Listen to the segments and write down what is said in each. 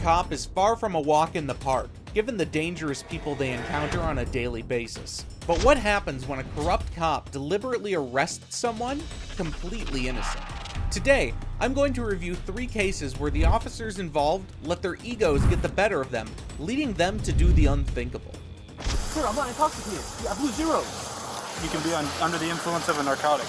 cop is far from a walk in the park, given the dangerous people they encounter on a daily basis. But what happens when a corrupt cop deliberately arrests someone completely innocent? Today, I'm going to review 3 cases where the officers involved let their egos get the better of them, leading them to do the unthinkable. Sir, I'm not intoxicated. I blew zeros. You can be under the influence of a narcotic.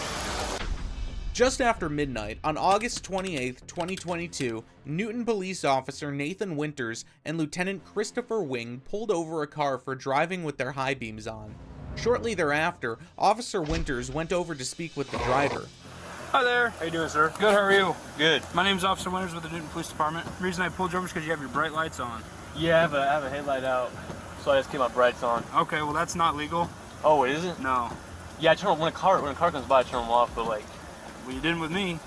Just after midnight, on August 28, 2022, Newton police officer Nathan Winters and Lieutenant Christopher Wing pulled over a car for driving with their high beams on. Shortly thereafter, Officer Winters went over to speak with the driver. Hi there. How you doing, sir? Good, how are you? Good. My name's Officer Winters with the Newton Police Department. The reason I pulled you over is because you have your bright lights on. Yeah, I have a headlight out, so I just keep my brights on. Okay, well that's not legal. Oh, it isn't? No. Yeah, I turn when a car comes by, I turn them off, but like. Well, you didn't with me.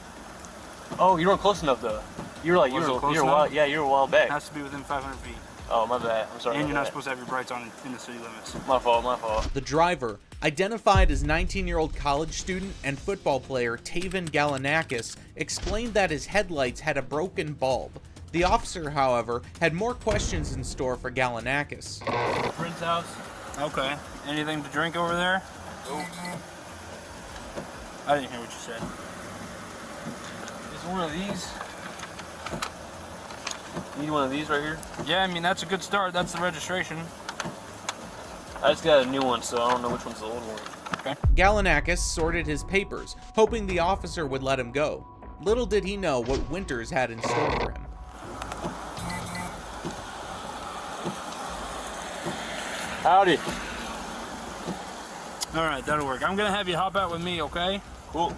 Oh, you weren't close enough though. You were like, you were a while back. It has to be within 500 feet. Oh, my bad. I'm sorry. And you're not supposed to have your brights on in the city limits. My fault. The driver, identified as 19-year-old college student and football player Taven Galanakis, explained that his headlights had a broken bulb. The officer, however, had more questions in store for Galanakis. Friend's house. Okay. Anything to drink over there? Nope. I didn't hear what you said. Is one of these? Need one of these right here? Yeah, I mean, that's a good start. That's the registration. I just got a new one, so I don't know which one's the old one. Okay. Galanakis sorted his papers, hoping the officer would let him go. Little did he know what Winters had in store for him. Howdy. All right, that'll work. I'm going to have you hop out with me, okay? Cool.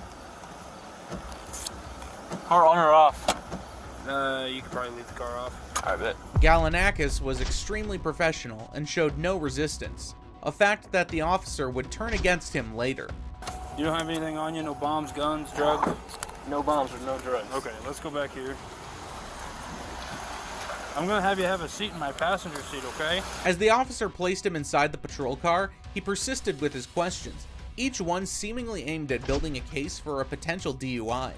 Car on or off? You could probably leave the car off. I bet. Galanakis was extremely professional and showed no resistance, a fact that the officer would turn against him later. You don't have anything on you? No bombs, guns, drugs? No bombs or no drugs. Okay, let's go back here. I'm gonna have you have a seat in my passenger seat, okay? As the officer placed him inside the patrol car, he persisted with his questions, each one seemingly aimed at building a case for a potential DUI.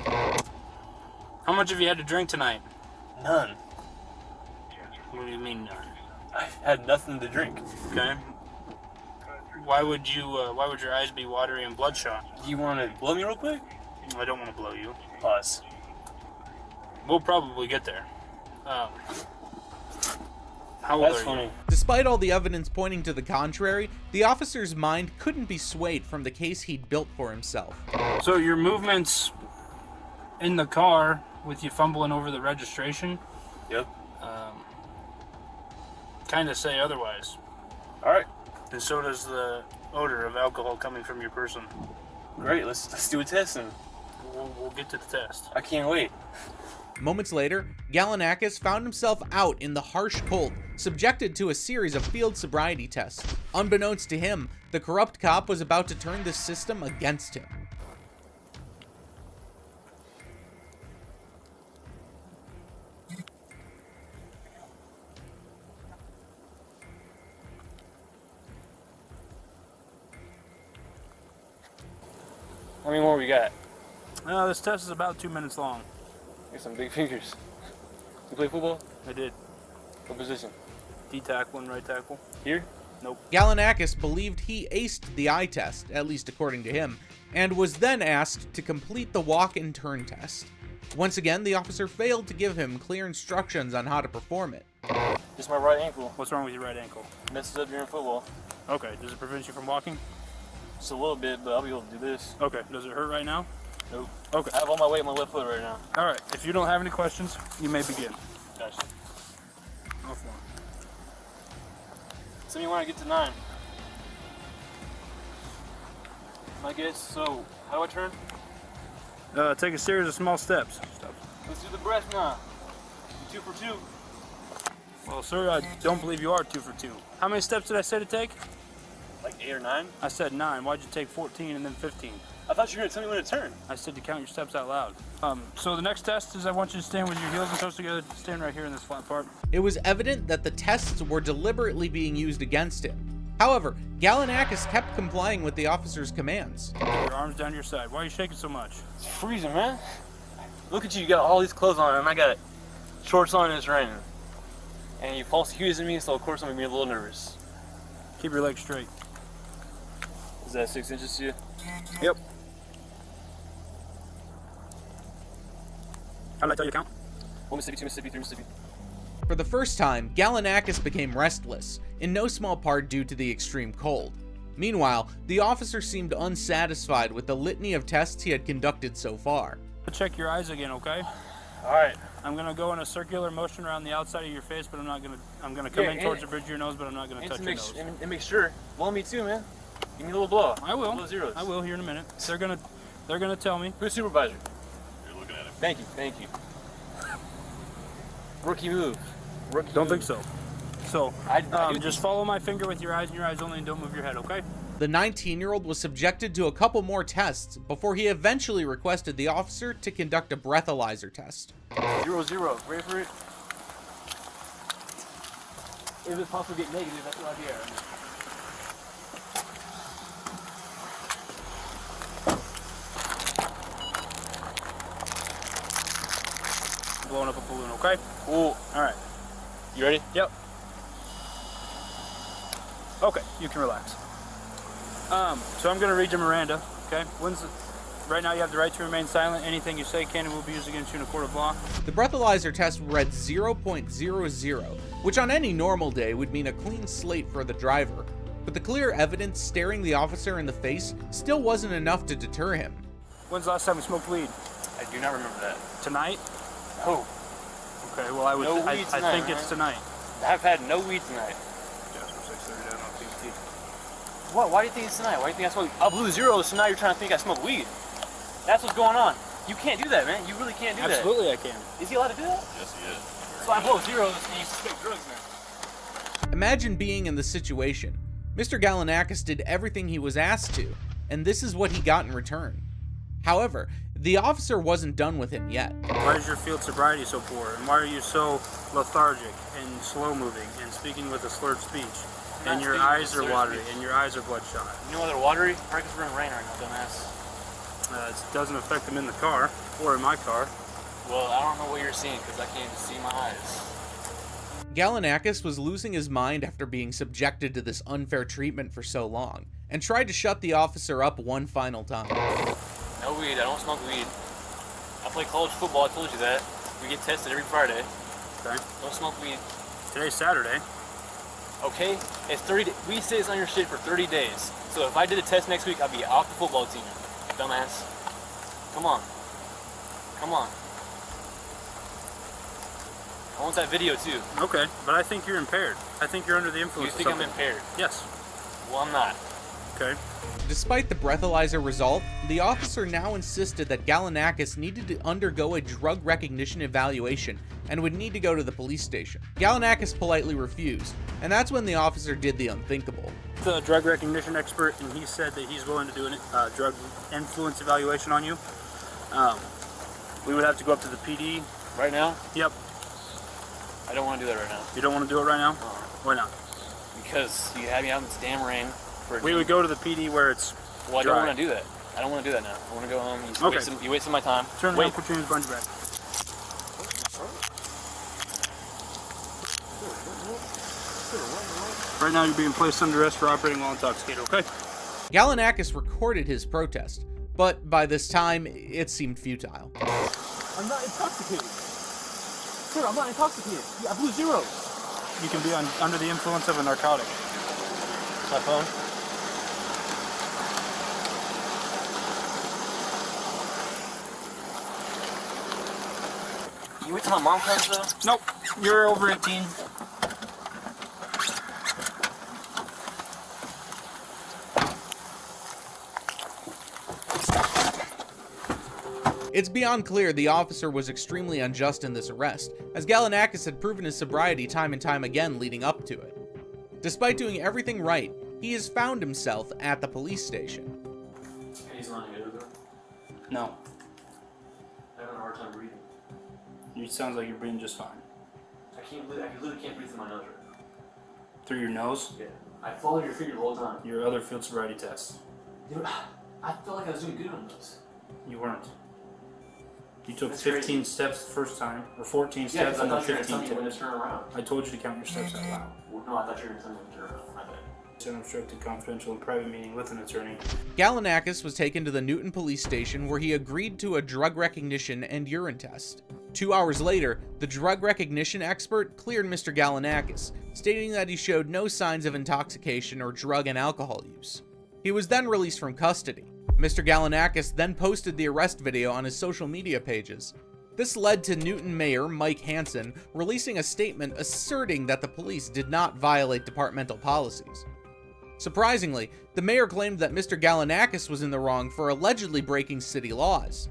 How much have you had to drink tonight? None. What do you mean none? I had nothing to drink. Okay. Why would your eyes be watery and bloodshot? Do you want to blow me real quick? I don't want to blow you. Pause. We'll probably get there. How old That's are funny. you? Despite all the evidence pointing to the contrary, the officer's mind couldn't be swayed from the case he'd built for himself. So your movements in the car with you fumbling over the registration? Yep. Kind of say otherwise. All right. And so does the odor of alcohol coming from your person. Great. Let's do a test and We'll get to the test. I can't wait. Moments later, Galanakis found himself out in the harsh cold, subjected to a series of field sobriety tests. Unbeknownst to him, the corrupt cop was about to turn the system against him. How many more we got? This test is about 2 minutes long. Got some big fingers. You play football? I did. What position? D tackle and right tackle. Here? Nope. Galanakis believed he aced the eye test, at least according to him, and was then asked to complete the walk and turn test. Once again, the officer failed to give him clear instructions on how to perform it. Just my right ankle. What's wrong with your right ankle? Messes up during football. Okay. Does it prevent you from walking? Just a little bit, but I'll be able to do this. Okay. Does it hurt right now? Nope. Okay. I have all my weight on my left foot right now. All right. If you don't have any questions, you may begin. Gotcha. Off one. Tell me when I get to 9. I guess, so how do I turn? Take a series of small steps. Let's do the breath now. 2 for 2. Well, sir, I don't believe you are 2 for 2. How many steps did I say to take? Like 8 or 9? I said 9. Why'd you take 14 and then 15? I thought you were going to tell me when to turn. I said to count your steps out loud. So the next test is I want you to stand with your heels and toes together. Stand right here in this flat part. It was evident that the tests were deliberately being used against him. However, Galanakis kept complying with the officer's commands. Get your arms down to your side. Why are you shaking so much? It's freezing, man. Look at you got all these clothes on and I got shorts on and it's raining. and you false accusing me, so of course I'm gonna be a little nervous. Keep your legs straight. Is that 6 inches to you? Yep. How did I tell you to count? 1 Mississippi, 2 Mississippi, 3 Mississippi. For the first time, Gallinakis became restless, in no small part due to the extreme cold. Meanwhile, the officer seemed unsatisfied with the litany of tests he had conducted so far. Check your eyes again, okay? All right. I'm gonna go in a circular motion around the outside of your face, but I'm gonna come in towards the bridge of your nose, but I'm not gonna touch your nose. And make sure. Blow me too, man. Give me a little blow. I will. Little zeros. I will here in a minute. They're gonna tell me. Who's supervisor? You're looking at him. Thank you. Rookie move. Don't think so. So, I do just follow my finger with your eyes and your eyes only, and don't move your head, okay? The 19-year-old was subjected to a couple more tests before he eventually requested the officer to conduct a breathalyzer test. 0, 0. Ready for it? If it's possible to get negative, that's what I hear. Blowing up a balloon, okay? Cool. All right. You ready? Yep. Okay, you can relax. So I'm gonna read you Miranda, okay? Right now you have the right to remain silent. Anything you say can and will be used against you in a court of law. The breathalyzer test read 0.00, which on any normal day would mean a clean slate for the driver. But the clear evidence staring the officer in the face still wasn't enough to deter him. When's the last time we smoked weed? I do not remember that. Tonight? Oh. Okay, well I think it's tonight. I've had no weed tonight. What? Why do you think it's tonight? Why do you think I smoke? I blew zeros, so now you're trying to think I smoke weed. That's what's going on. You can't do that, man. You really can't do that. Absolutely, I can. Is he allowed to do that? Yes, he is. So I blow zeros and you suspect drugs now. Imagine being in the situation. Mr. Gallinakis did everything he was asked to, and this is what he got in return. However, the officer wasn't done with him yet. Why is your field sobriety so poor? And why are you so lethargic and slow moving and speaking with a slurred speech? And your eyes are watery and your eyes are bloodshot. You know why they're watery? Probably because we're in rain right now, dumbass. It doesn't affect them in the car or in my car. Well, I don't know what you're seeing because I can't even see my eyes. Gallinakis was losing his mind after being subjected to this unfair treatment for so long, and tried to shut the officer up one final time. No weed. I don't smoke weed. I play college football. I told you that. We get tested every Friday. Okay. Don't smoke weed. Today's Saturday. Okay? It's 30. Weed stays on your shit for 30 days. So if I did a test next week, I'd be off the football team. Dumbass. Come on. Come on. I want that video too. Okay, but I think you're impaired. I think you're under the You influence think of I'm something. impaired? Yes. Well, I'm not. Okay. Despite the breathalyzer result, the officer now insisted that Gallinakis needed to undergo a drug recognition evaluation and would need to go to the police station. Gallinakis politely refused, and that's when the officer did the unthinkable. The drug recognition expert, and he said that he's willing to do a drug influence evaluation on you. We would have to go up to the PD. Right now? Yep. I don't want to do that right now. You don't want to do it right now? Why not? Because you had me out in this damn rain. We would go to the PD where it's Well, I dry. don't want to do that. I don't want to do that now. I want to go home. Okay. You wasted my time. Turn Wait. around, put your hands behind your back. Right now you're being placed under arrest for operating while intoxicated, okay? Gallinakis recorded his protest, but by this time, it seemed futile. I'm not intoxicated. Sir, I'm not intoxicated. I blew zeros. You can be under the influence of a narcotic. My phone? You wait till my mom comes though? Nope, you're over 18. It's beyond clear the officer was extremely unjust in this arrest, as Gallinakis had proven his sobriety time and time again leading up to it. Despite doing everything right, he has found himself at the police station. He's not here though. No, I'm having a hard time breathing. it sounds like you're breathing just fine. I literally can't breathe through my nose right now. Through your nose, Yeah. I followed your finger the whole time. your other field sobriety test. Dude, I felt like I was doing good on those. You weren't. You took That's 15 crazy. steps the first time, or 14 Yeah, steps, because I and then thought you were 15 going to tell me when tips. to turn around. I told you to count your steps out loud. Well, no, I thought you were going to tell me when to turn around. My bad. It's an obstructed confidential and private meeting with an attorney. Galanakis was taken to the Newton police station where he agreed to a drug recognition and urine test. 2 hours later, the drug recognition expert cleared Mr. Galanakis, stating that he showed no signs of intoxication or drug and alcohol use. He was then released from custody. Mr. Galanakis then posted the arrest video on his social media pages. This led to Newton Mayor Mike Hansen releasing a statement asserting that the police did not violate departmental policies. Surprisingly, the mayor claimed that Mr. Galanakis was in the wrong for allegedly breaking city laws.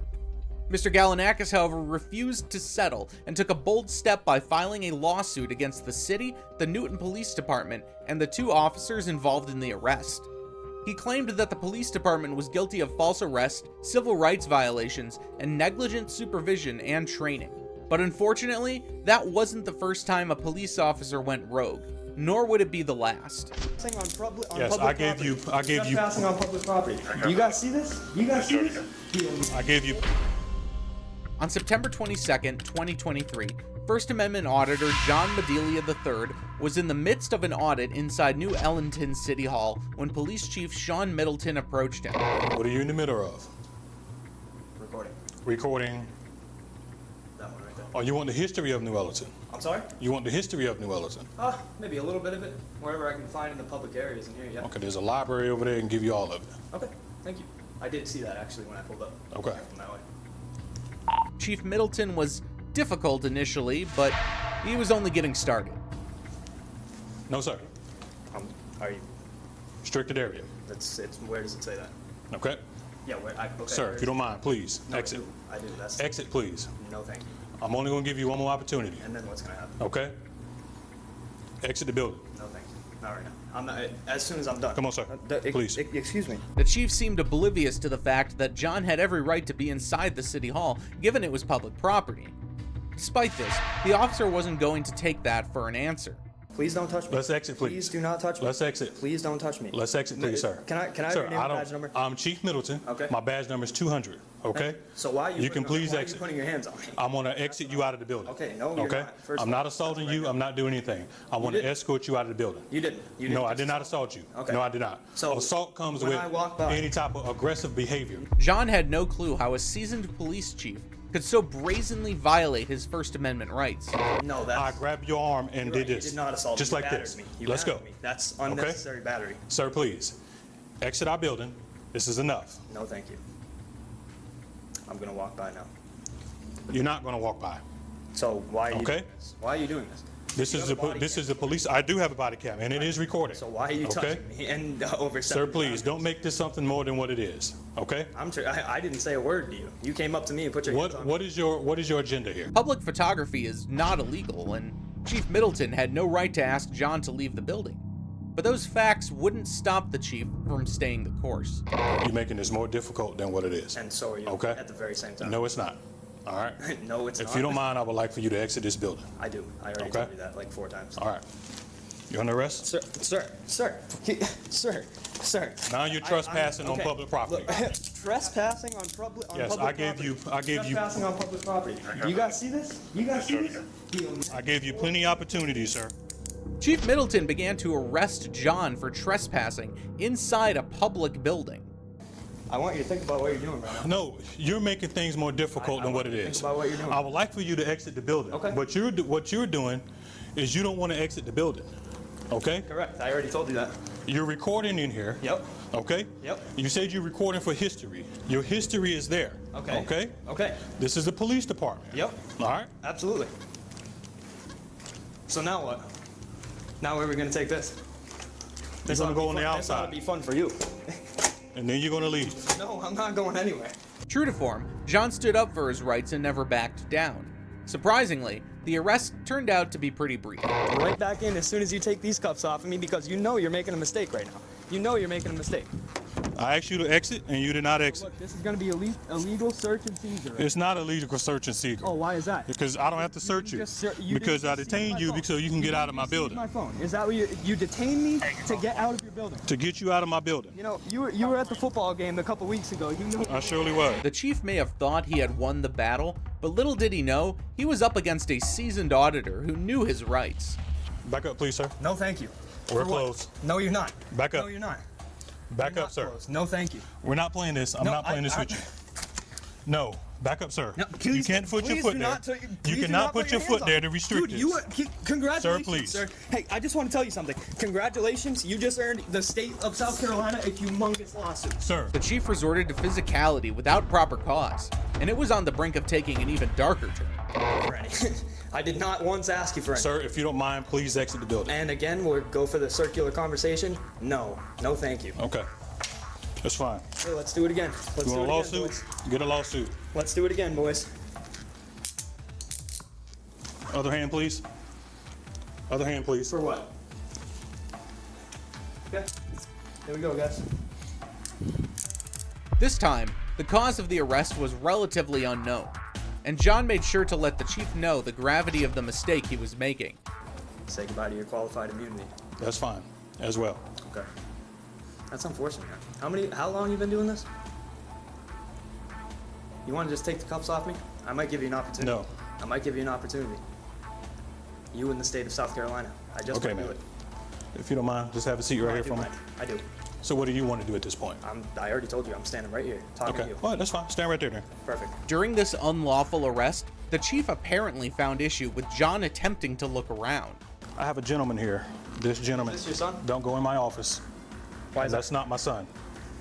Mr. Galanakis, however, refused to settle and took a bold step by filing a lawsuit against the city, the Newton Police Department, and the 2 officers involved in the arrest. He claimed that the police department was guilty of false arrest, civil rights violations, and negligent supervision and training. But unfortunately, that wasn't the first time a police officer went rogue, nor would it be the last. Yes, I gave you. Trespassing on public property. Do you guys see this? You guys see this? I gave you. On September 22nd, 2023, First Amendment Auditor John Madelia III was in the midst of an audit inside New Ellington City Hall when Police Chief Sean Middleton approached him. What are you in the middle of? Recording. Recording. That one right there. Oh, you want the history of New Ellington? I'm sorry? You want the history of New Ellington? Maybe a little bit of it. Wherever I can find in the public areas in here, yeah. Okay, there's a library over there and give you all of it. Okay, thank you. I did see that actually when I pulled up. Okay. From that way. Chief Middleton was difficult initially, but he was only getting started. No, sir. Are you? Restricted area. It's. Where does it say that? Okay. Yeah. Where? Okay. Sir, if you don't mind, please No, exit. I do. That's. Exit, please. No, thank you. I'm only going to give you one more opportunity. And then what's gonna happen? Okay. Exit the building. No, thank you. Not right now. I'm not. As soon as I'm done. Come on, sir. Please. Excuse me. The chief seemed oblivious to the fact that John had every right to be inside the city hall, given it was public property. Despite this, the officer wasn't going to take that for an answer. Please don't touch me. Let's exit, please. Please do not touch me. Let's exit. Please don't touch me. Let's exit, please, sir. Can I have Sir, your name and badge number? I'm Chief Middleton. Okay. My badge number is 200. Okay. So why are you? You can please why exit. Are you putting your hands on me? I'm going to exit you out of the building. Okay, no, you're Okay. not. First I'm of all, not assaulting that's you. right. I'm not doing anything. I want to didn't. escort you out of the building. You didn't. You didn't. No, I did not assault you. Okay. No, I did not. So, assault comes when with I walk by- any type of aggressive behavior. John had no clue how a seasoned police chief could so brazenly violate his First Amendment rights. No, I that's. grabbed your arm and You're did right, this. You did not assault Just me. like You battered this. me. You Let's go. battered me. That's unnecessary battery. Sir, please. Exit our building. This is enough. No, thank you. I'm gonna walk by now. You're not going to walk by. So why are you Okay. doing this? Why are you doing this? This You is have a the body this cam. is the police. I do have a body cam, and it is recorded. So why are you okay? touching me and over? Sir, please don't make this something more than what it is. Okay? I didn't say a word to you. You came up to me and put your hands on me. What is your agenda here? Public photography is not illegal, and Chief Middleton had no right to ask John to leave the building. But those facts wouldn't stop the chief from staying the course. You're making this more difficult than what it is. And so are you. Okay. At the very same time. No, it's not. All right. No, it's not. If you don't mind, I would like for you to exit this building. I do. I already Okay. told you that like 4 times. All right. You under arrest? Sir. Now you're trespassing on okay. public property. Look, trespassing on public. Yes, public I gave property. you. Trespassing on public property. Do you guys see this? You guys see this? I gave you plenty of opportunities, sir. Chief Middleton began to arrest John for trespassing inside a public building. I want you to think about what you're doing right now. No, you're making things more difficult than what it Think is. about what you're doing. I would like for you to exit the building. Okay. But what you're doing is you don't want to exit the building. Okay? Correct. I already told you that. You're recording in here. Yep. Okay? Yep. You said you're recording for history. Your history is there. Okay. Okay? Okay. This is the police department. Yep. All right? Absolutely. So now what? Now where are we gonna take this? You're going to go on the This ought to outside. be fun for you. And then you're going to leave. No, I'm not going anywhere. True to form, John stood up for his rights and never backed down. Surprisingly, the arrest turned out to be pretty brief. Right back in as soon as you take these cuffs off of me because you know you're making a mistake right now. You know you're making a mistake. I asked you to exit, and you did not exit. Look, this is gonna be illegal search and seizure. It's not illegal search and seizure. Oh, why is that? Because I don't have to search you. Because I detained you so you can get out of my building. My phone. Is that what you detained me to get out of your building? To get you out of my building. You know, you were at the football game a couple weeks ago. You knew. I surely was. The chief may have thought he had won the battle, but little did he know, he was up against a seasoned auditor who knew his rights. Back up, please, sir. No, thank you. We're For what? closed. No, you're not. Back up. No, you're not. Back You're up, not sir. closed. No, thank you. We're not playing this. I'm No, not playing this with you. No, back up, sir. No, You can't put your please foot do there. not You please do cannot not put your hands foot on there me. to restrict Dude, this. congratulations, Sir, please. sir. Hey, I just want to tell you something. Congratulations, you just earned the state of South Carolina a humongous lawsuit. Sir, The chief resorted to physicality without proper cause, and it was on the brink of taking an even darker turn. Freddie, I did not once ask you for anything. sir, if you don't mind, please exit the building. And again, we'll go for the circular conversation. No, thank you. Okay. That's fine. Hey, let's do it again. Let's You do want it a again, lawsuit? boys. Get a lawsuit. Let's do it again, boys. Other hand, please. Other hand, please. For what? Okay. Here we go, guys. This time, the cause of the arrest was relatively unknown, and John made sure to let the chief know the gravity of the mistake he was making. Say goodbye to your qualified immunity. That's fine, as well. Okay. That's unfortunate, man. How long you been doing this? You want to just take the cuffs off me? I might give you an opportunity. No. I might give you an opportunity. You in the state of South Carolina. I just Okay, might do man. it. If you don't mind, just have a seat right I here do for me. mind. I do. So what do you want to do at this point? I already told you I'm standing right here talking to Okay. you. All right, that's fine. Stand right there then. Perfect. During this unlawful arrest, the chief apparently found issue with John attempting to look around. I have a gentleman here. This gentleman. Is this your son? Don't go in my office. Why is That's not my son.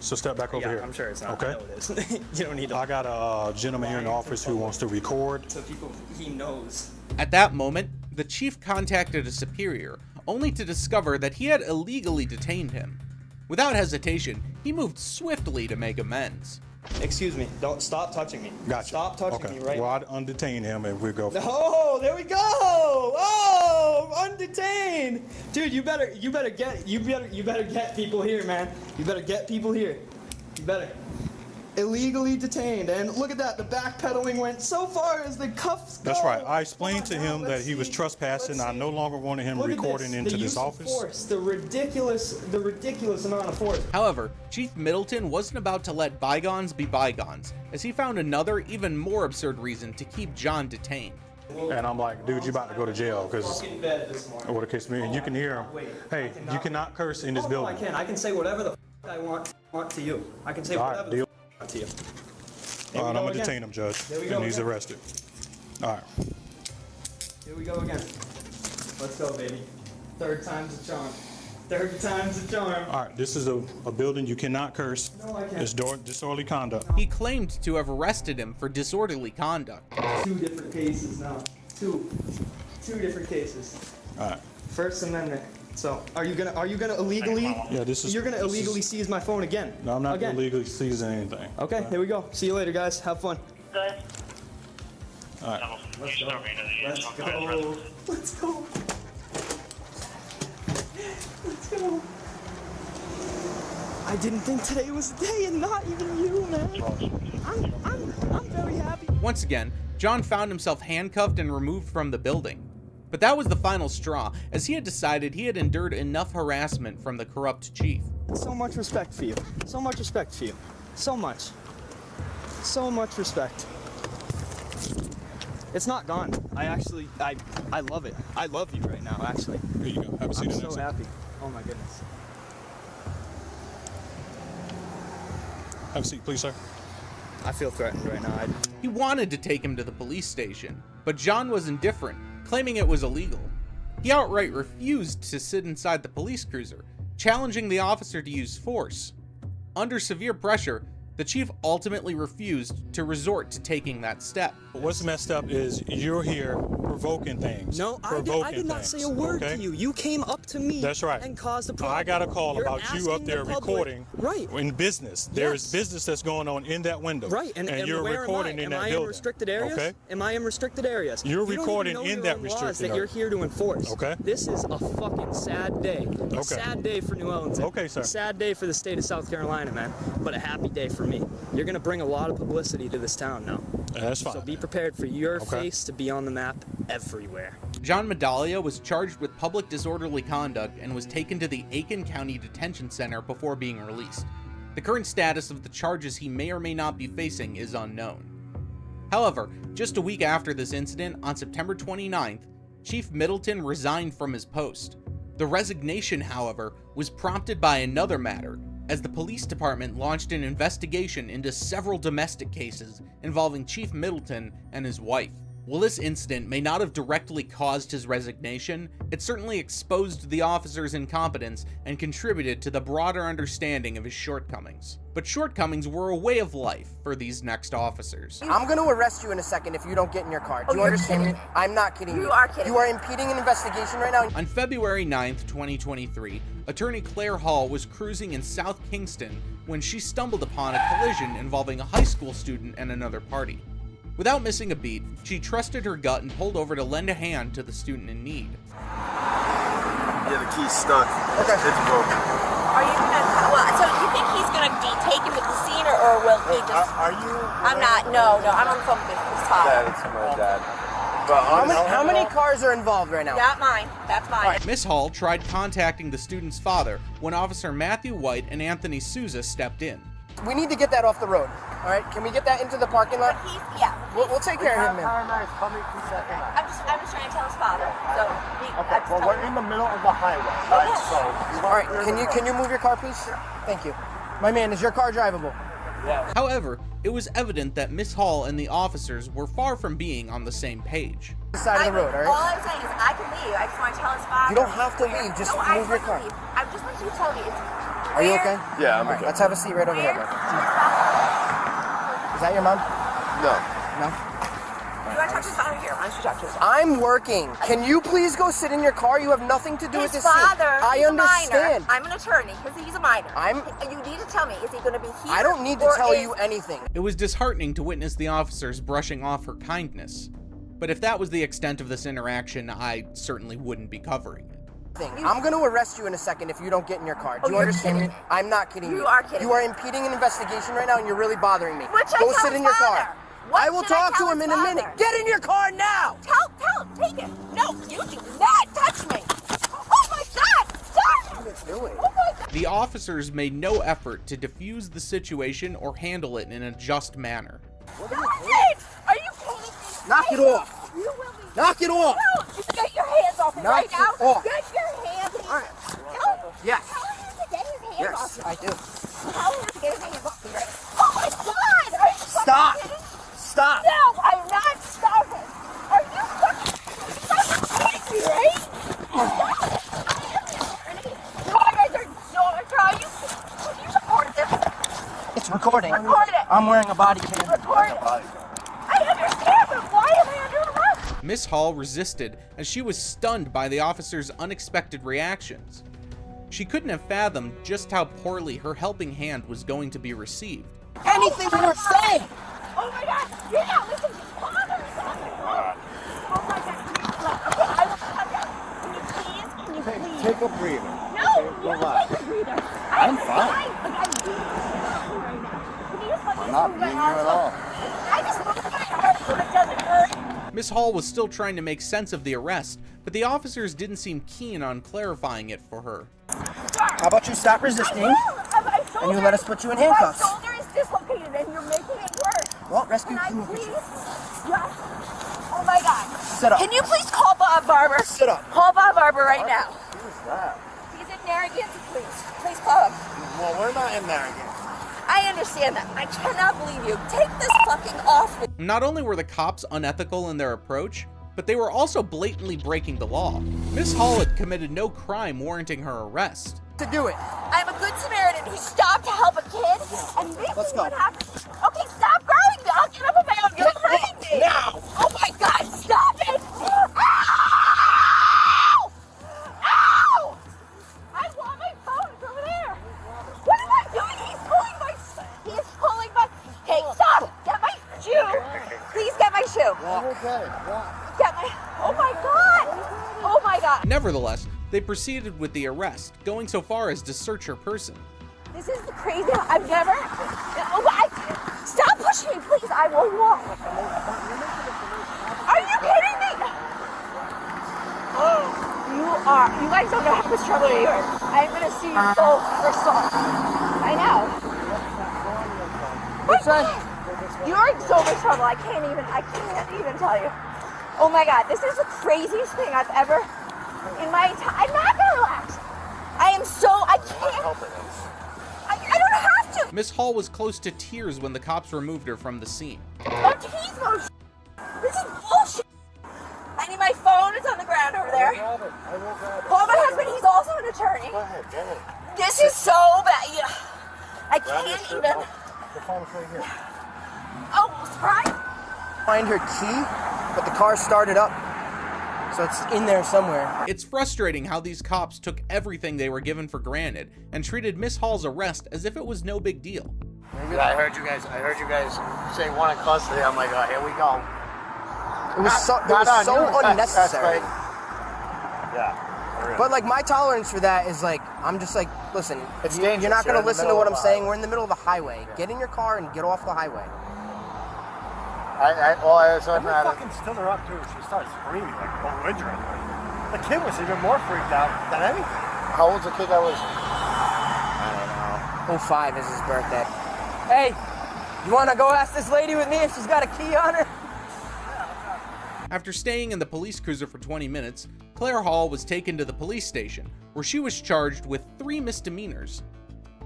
So step back over Yeah, here. I'm sure it's not. Okay. I know it is. You don't need to. I got a gentleman here in the office who wants to record. So people, he knows. At that moment, the chief contacted a superior, only to discover that he had illegally detained him. Without hesitation, he moved swiftly to make amends. Excuse me. Don't stop touching me. Gotcha. Stop touching Okay. me right Well, I'd undetain him and we'll go. Oh, there we go. Oh, undetained. Dude, you better get people here, man. You better get people here. You better. Illegally detained, and look at that. The backpedaling went so far as the cuffs go. That's right. I explained to him that Let's he was see. trespassing. I Let's no see. longer wanted him Look at recording this. into The this use of office. force, the ridiculous amount of force. However, Chief Middleton wasn't about to let bygones be bygones, as he found another, even more absurd reason to keep John detained. And I'm like, dude, you about to go to jail because In bed this morning. what the case may be. And you can hear him. Wait, Hey, you cannot curse in this Oh, no, I building. can. I can say whatever the I want to you. I can say All right, whatever deal. the I want to you. All right, we I'm go gonna again. detain him, Judge, There we and go he's again. arrested. All right. Here we go again. Let's go, baby. Third time's a charm. Third time's a charm. All right. This is a building you cannot curse. No, I can't. It's disorderly conduct. He claimed to have arrested him for disorderly conduct. Two different cases now. Two different cases. All right. First Amendment. So, are you gonna illegally? Yeah, this is. You're gonna this illegally is- seize my phone again. No, I'm not again. illegally seizing anything. Okay, here we go. See you later, guys. Have fun. All right. Let's go. Let's go. Let's go. Let's go. I didn't think today was the day, and not even you, man. I'm very happy. Once again, John found himself handcuffed and removed from the building. But that was the final straw, as he had decided he had endured enough harassment from the corrupt chief. So much respect for you. So much respect for you. So much. So much respect. It's not gone. I love it. I love you right now, actually. Here you go. Have a seat I'm in so there. happy. Oh my goodness. Have a seat, please, sir. I feel threatened right now. He wanted to take him to the police station, but John was indifferent, claiming it was illegal. He outright refused to sit inside the police cruiser, challenging the officer to use force. Under severe pressure, The chief ultimately refused to resort to taking that step. What's messed up is you're here provoking things. No, I did not say a word to you. You came up to me. That's right. And caused a problem. I got a call You're about you up asking there the public- recording Right. in business. There is business that's going on in that window. Right, and you're where recording am in I? that Am I building. in restricted areas? Okay. Am I in restricted areas? You're You don't even recording know in your that own laws restricted that you're area. here to enforce. Okay. This is a fucking sad day. Okay. A sad day for New Orleans. Okay, sir. A sad day for the state of South Carolina, man. But a happy day for me. You're gonna bring a lot of publicity to this town now. That's fine. So be prepared for your Okay. face to be on the map everywhere. John Medaglia was charged with public disorderly conduct and was taken to the Aiken County Detention Center before being released. The current status of the charges he may or may not be facing is unknown. However, just a week after this incident, on September 29th, Chief Middleton resigned from his post. The resignation, however, was prompted by another matter, as the police department launched an investigation into several domestic cases involving Chief Middleton and his wife. While this incident may not have directly caused his resignation, it certainly exposed the officer's incompetence and contributed to the broader understanding of his shortcomings. But shortcomings were a way of life for these next officers. I'm going to arrest you in a second if you don't get in your car. Do you understand me? I'm not kidding you. You are kidding. You are impeding an investigation right now. On February 9th, 2023, attorney Claire Hall was cruising in South Kingston when she stumbled upon a collision involving a high school student and another party. Without missing a beat, she trusted her gut and pulled over to lend a hand to the student in need. Yeah, the key's stuck. Okay. It's broken. Are you gonna? Well, so you think he's gonna be taken with the scene, or will he just? Are you? I'm not. No, I'm on the phone with his father. Yeah, it's my dad. But How many cars are involved right now? Not mine. That's mine. Miss Hall tried contacting the student's father when Officer Matthew White and Anthony Souza stepped in. We need to get that off the road. All right, can we get that into the parking lot? But We'll take care of him, man. Paramedics coming to set him up. I'm just trying to tell his father. So Okay, well, we're in the middle of the highway, right? Okay. So, All right, can you move your car, please? Thank you. My man, is your car drivable? However, it was evident that Miss Hall and the officers were far from being on the same page. The side of the road, all All right? I'm saying is I can leave. I just want to tell his father. You don't have to leave, just No, I move your want car. to leave. I just want you to tell me. Are you okay? yeah, I'm All right, okay. let's have a seat right over here, Where? man. Is that your mom? No. No? You want to talk to his father here? Why don't you talk to his father? I'm working. Can you please go sit in your car? You have nothing to do with His this father. scene. I He's understand. A minor. I'm an attorney because he's a minor. I'm- You need to tell me. Is he going to be here? I don't need to or tell is- you anything. It was disheartening to witness the officers brushing off her kindness. But if that was the extent of this interaction, I certainly wouldn't be covering it. I'm going to arrest you in a second if you don't get in your car. Do Oh, you you're understand me? kidding. I'm not kidding you. You are kidding. You are impeding an investigation right now, and you're really bothering me. What should I Go tell sit his in your father? car. What I will should I talk to tell him his in a minute. father? Get in your car now. Tell him. Take it. No, you do not touch me. Oh my God! Stop! What are you doing? Oh my God! The officers made no effort to defuse the situation or handle it in a just manner. Stop it! Are you kidding me? Knock it off. You will be. Knock it off. No! Just get your hands off me Knock right it now. off. Get your hands. All right. Yes. Tell him to get his hands Yes, off me. I do. Tell him to get his hands off me right now. Oh my God! Are you fucking Stop. kidding? Stop. No, I'm not stopping. Are you fucking kidding me, right? You recorded this. It's recording. Recorded it. I'm wearing a body cam. Recorded it. I understand, but why am I under arrest? Miss Hall resisted as she was stunned by the officers' unexpected reactions. She couldn't have fathomed just how poorly her helping hand was going to be received. Anything you were saying. Oh my God! You're not listening. Father is on me. Oh my God! Okay, I will come down. Can you please? Take a breather. No, you relax. don't take a breather. I'm fine. I'm being right now. Can you just let me I'm not move my being here at arms? all. I just moved my arm so it doesn't hurt. Miss Hall was still trying to make sense of the arrest, but the officers didn't seem keen on clarifying it for her. How about you stop resisting? And you let us put you in handcuffs. My shoulder is dislocated and you're making it worse. Well, rescue Can I team. please? Just. Oh my God. Sit up. Can you please call Bob Barber? Sit up. Call Bob Barber right now. Who's that? He's in Narragansett, please. Please call him. Well, we're not in there again. I understand that. I cannot believe you. Take this fucking off me. Not only were the cops unethical in their approach, but they were also blatantly breaking the law. Miss Hall had committed no crime warranting her arrest. to do it. I'm a good Samaritan who stopped to help a kid, and this Let's is go. what happened. Okay, stop grabbing me. I'll get up on my own. You're hurting me. Now. Oh my God, stop it. Ow! Ow! I want my phone. It's over there. What am I doing? He's pulling my... Hey, stop. Get my shoe. Please get my shoe. Okay. Get my... Oh my God. Oh my God. Nevertheless, they proceeded with the arrest, going so far as to search her person. This is the crazy. I've never... Stop pushing me, please. I will walk. Are you kidding me? You guys don't know how much trouble you're in. I'm going to see you so first off. I know. What's that? You're in so much trouble. I can't even tell you. Oh my God, this is the craziest thing I've ever in my entire... I'm not going to relax. I can't... I don't have to. Miss Hall was close to tears when the cops removed her from the scene. Oh, please, no. This is bullshit. I need my phone. It's on the ground over there. I will grab it. Call my husband. He's also an attorney. Go ahead, get it. This is so bad. Yeah. I Grab can't your even. The phone's right here. Oh, surprise. Find her key, but the car started up. So it's in there somewhere. It's frustrating how these cops took everything they were given for granted and treated Miss Hall's arrest as if it was no big deal. Yeah, I heard you guys say one in custody. I'm like, oh, here we go. It was so unnecessary. Yeah. But like my tolerance for that is like, I'm just like, listen, It's you're dangerous. not gonna You're in the listen to middle what of I'm the saying. highway. We're in the middle of the highway. Get in your car and get off the highway. All I was on Every fucking stood her up too. She started screaming like belligerent. The kid was even more freaked out than anything. How old's the kid that was? I don't know. 05 is his birthday. Hey, you wanna go ask this lady with me if she's got a key on her? After staying in the police cruiser for 20 minutes, Claire Hall was taken to the police station, where she was charged with 3 misdemeanors.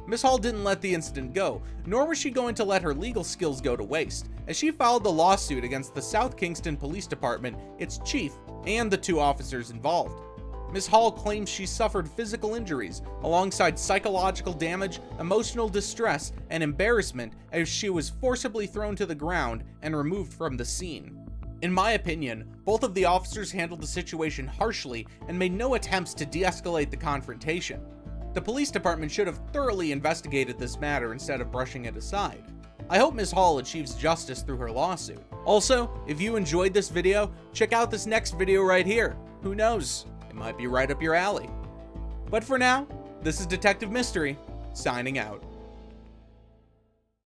Miss Hall didn't let the incident go, nor was she going to let her legal skills go to waste, as she filed a lawsuit against the South Kingston Police Department, its chief, and the 2 officers involved. Miss Hall claims she suffered physical injuries, alongside psychological damage, emotional distress, and embarrassment as she was forcibly thrown to the ground and removed from the scene. In my opinion, both of the officers handled the situation harshly and made no attempts to de-escalate the confrontation. The police department should have thoroughly investigated this matter instead of brushing it aside. I hope Ms. Hall achieves justice through her lawsuit. Also, if you enjoyed this video, check out this next video right here. Who knows? It might be right up your alley. But for now, this is Detective Mystery, signing out.